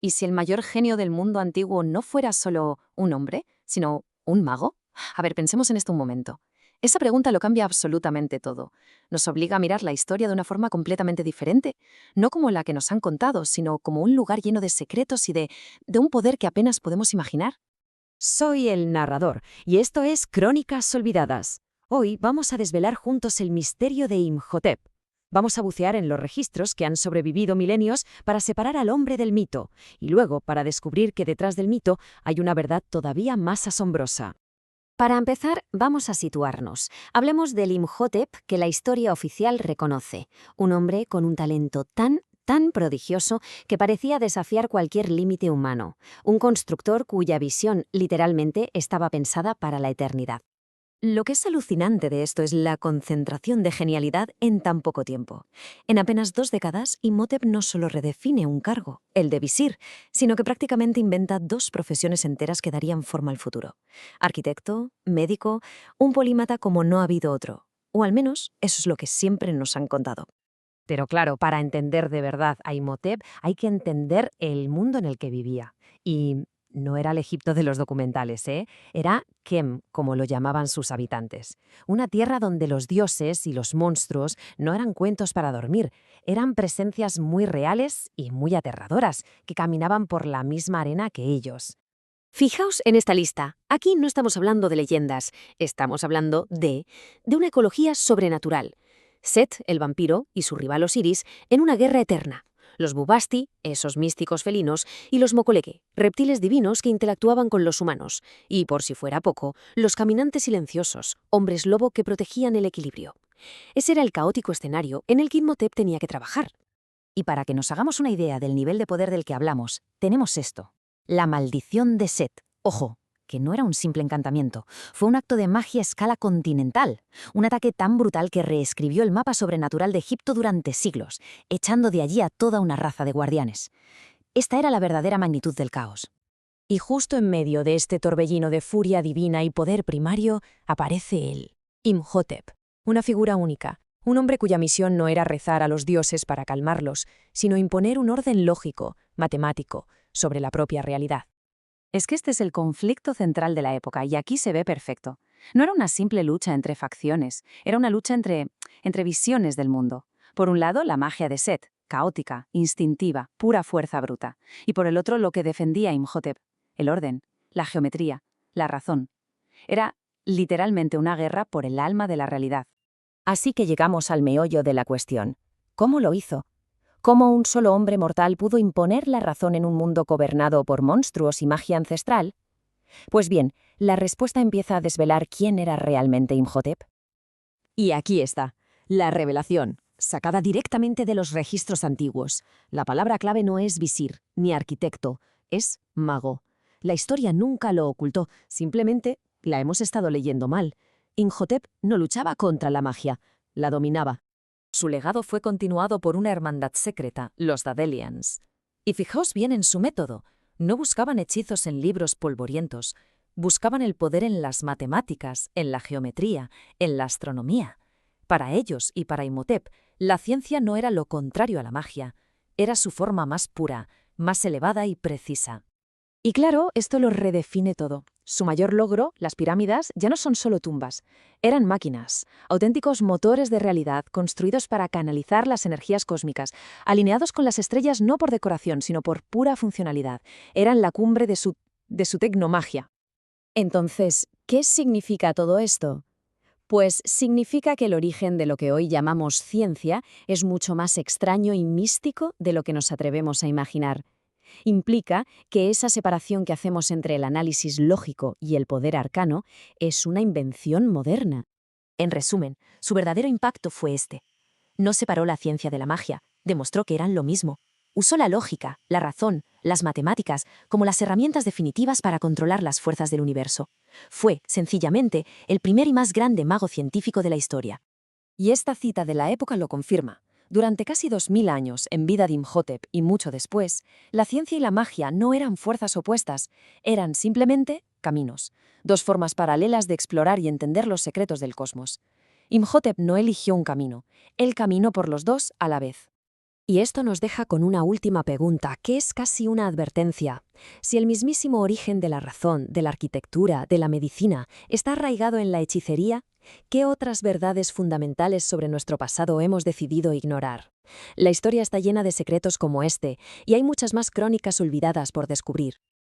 ¿Y si el mayor genio del mundo antiguo no fuera solo un hombre, sino un mago? A ver, pensemos en esto un momento. Esa pregunta lo cambia absolutamente todo. Nos obliga a mirar la historia de una forma completamente diferente, no como la que nos han contado, sino como un lugar lleno de secretos y de un poder que apenas podemos imaginar. Soy el narrador, y esto es Crónicas Olvidadas. Hoy vamos a desvelar juntos el misterio de Imhotep. Vamos a bucear en los registros que han sobrevivido milenios para separar al hombre del mito, y luego para descubrir que detrás del mito hay una verdad todavía más asombrosa. Para empezar, vamos a situarnos. Hablemos del Imhotep que la historia oficial reconoce, un hombre con un talento tan prodigioso que parecía desafiar cualquier límite humano, un constructor cuya visión literalmente estaba pensada para la eternidad. Lo que es alucinante de esto es la concentración de genialidad en tan poco tiempo. En apenas 2 décadas, Imhotep no solo redefine un cargo, el de visir, sino que prácticamente inventa 2 profesiones enteras que darían forma al futuro. Arquitecto, médico, un polímata como no ha habido otro. O al menos eso es lo que siempre nos han contado. Pero claro, para entender de verdad a Imhotep hay que entender el mundo en el que vivía. Y no era el Egipto de los documentales, ¿eh? Era Kem, como lo llamaban sus habitantes. Una tierra donde los dioses y los monstruos no eran cuentos para dormir, eran presencias muy reales y muy aterradoras, que caminaban por la misma arena que ellos. Fijaos en esta lista. Aquí no estamos hablando de leyendas, estamos hablando de una ecología sobrenatural. Set, el vampiro, y su rival Osiris, en una guerra eterna. Los Bubasti, esos místicos felinos, y los Mokoleke, reptiles divinos que interactuaban con los humanos. Y, por si fuera poco, los caminantes silenciosos, hombres lobo que protegían el equilibrio. Ese era el caótico escenario en el que Imhotep tenía que trabajar. Y para que nos hagamos una idea del nivel de poder del que hablamos, tenemos esto. La maldición de Set. Ojo, que no era un simple encantamiento, fue un acto de magia a escala continental, un ataque tan brutal que reescribió el mapa sobrenatural de Egipto durante siglos, echando de allí a toda una raza de guardianes. Esta era la verdadera magnitud del caos. Y justo en medio de este torbellino de furia divina y poder primario, aparece él, Imhotep, una figura única, un hombre cuya misión no era rezar a los dioses para calmarlos, sino imponer un orden lógico, matemático, sobre la propia realidad. Es que este es el conflicto central de la época y aquí se ve perfecto. No era una simple lucha entre facciones, era una lucha entre visiones del mundo. Por un lado, la magia de Set, caótica, instintiva, pura fuerza bruta. Y por el otro, lo que defendía Imhotep, el orden, la geometría, la razón. Era literalmente una guerra por el alma de la realidad. Así que llegamos al meollo de la cuestión. ¿Cómo lo hizo? ¿Cómo un solo hombre mortal pudo imponer la razón en un mundo gobernado por monstruos y magia ancestral? Pues bien, la respuesta empieza a desvelar quién era realmente Imhotep. Y aquí está, la revelación, sacada directamente de los registros antiguos. La palabra clave no es visir, ni arquitecto, es mago. La historia nunca lo ocultó, simplemente la hemos estado leyendo mal. Imhotep no luchaba contra la magia, la dominaba. Su legado fue continuado por una hermandad secreta, los Dadelians. Y fijaos bien en su método. No buscaban hechizos en libros polvorientos, buscaban el poder en las matemáticas, en la geometría, en la astronomía. Para ellos y para Imhotep, la ciencia no era lo contrario a la magia, era su forma más pura, más elevada y precisa. Y claro, esto lo redefine todo. Su mayor logro, las pirámides, ya no son solo tumbas. Eran máquinas, auténticos motores de realidad construidos para canalizar las energías cósmicas, alineados con las estrellas no por decoración, sino por pura funcionalidad. Eran la cumbre de su tecnomagia. Entonces, ¿qué significa todo esto? Pues significa que el origen de lo que hoy llamamos ciencia es mucho más extraño y místico de lo que nos atrevemos a imaginar. Implica que esa separación que hacemos entre el análisis lógico y el poder arcano es una invención moderna. En resumen, su verdadero impacto fue este. No separó la ciencia de la magia, demostró que eran lo mismo. Usó la lógica, la razón, las matemáticas como las herramientas definitivas para controlar las fuerzas del universo. Fue, sencillamente, el primer y más grande mago científico de la historia. Y esta cita de la época lo confirma. Durante casi 2000 años, en vida de Imhotep y mucho después, la ciencia y la magia no eran fuerzas opuestas, eran simplemente caminos, 2 formas paralelas de explorar y entender los secretos del cosmos. Imhotep no eligió un camino, él caminó por los dos a la vez. Y esto nos deja con una última pregunta, que es casi una advertencia. Si el mismísimo origen de la razón, de la arquitectura, de la medicina, está arraigado en la hechicería, ¿qué otras verdades fundamentales sobre nuestro pasado hemos decidido ignorar? La historia está llena de secretos como este, y hay muchas más crónicas olvidadas por descubrir.